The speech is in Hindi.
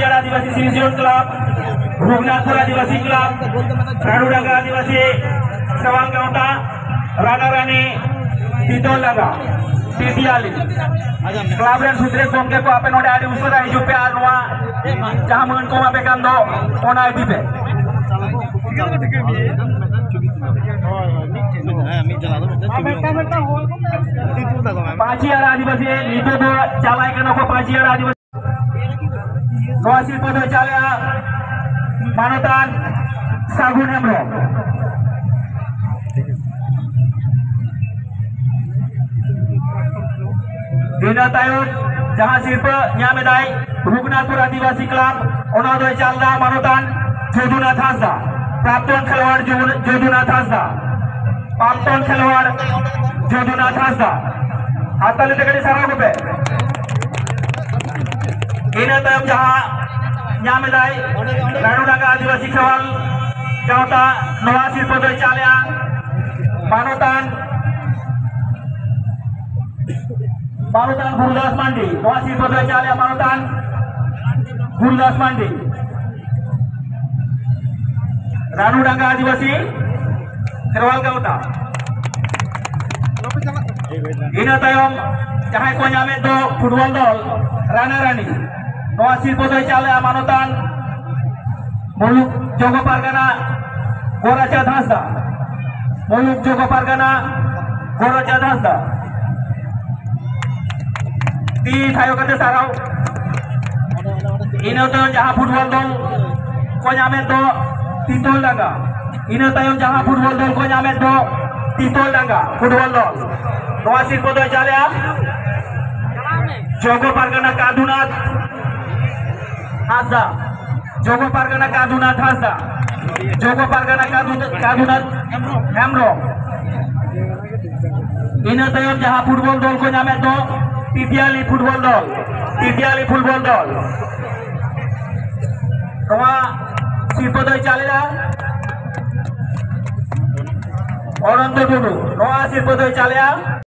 पांचियाड़ा आदिवासी सिविल क्लब, रघुनाथपुर आदिवासी क्लब, राणूडांगा आदिवासी सवाल गांवटा, राणा रानी तीतोलडांगा टीटीआली क्लब रेन सुद्रे गोमके को आपे नोडे आडी उसरा हिजु पे आर नोआ जहां मन को आपे कान दो ओना इदी पे पांचियाड़ा आदिवासी नीचे दो चालाय कना को पांचियाड़ा आदिवासी नोआ शिल्प दो चाले मानतान सागुन हेम्ब्रम दिना तायम जहां शिल्प न्यामेदाय रघुनाथपुर आदिवासी क्लब ओना दो चालदा मानतान जदुनाथ हांसदा प्राप्तन खेलवाड़ जदुनाथ हांसदा प्राप्तन खेलवाड़ जदुनाथ हांसदा हाताले तगड़ी सारा को पे इना तायम जहां न्यामेदाय राणूडांगा आदिवासी सवाल गांवता नवा शिल्प दो चाल्या मानतान गुरुदास मांडी नवा शिल्प दो चाल्या मानतान गुरुदास मांडी राणूडांगा आदिवासी खेरवाल गांवता इना तायम जहां को नामे दो फुटबॉल दल राणा रानी नवा शिल्प दो चाल्या मानतान मुलुक जोग पारगाना गोराचाँद हांसदा मुलुक जोग पारगाना गोराचाँद हांसदा ती थायो कते साराव इना तायम जहां फुटबॉल दल को नामे दो तीतोलडांगा इना तायम जहां फुटबॉल दल को नामे दो तीतोलडांगा फुटबॉल दल नवा शिल्प दो चाल्या जोग पारगाना कादुनाथ हांसदा जोग पारगाना कादुनाथ हांसदा जोग पारगाना कादुनाथ हेम्ब्रम इना तायम जहां फुटबॉल दल को नामे दो टीटीआली फुटबॉल दल नवा शिल्प दो चालेला अनंत टुडू नवा शिल्प दो चाल्या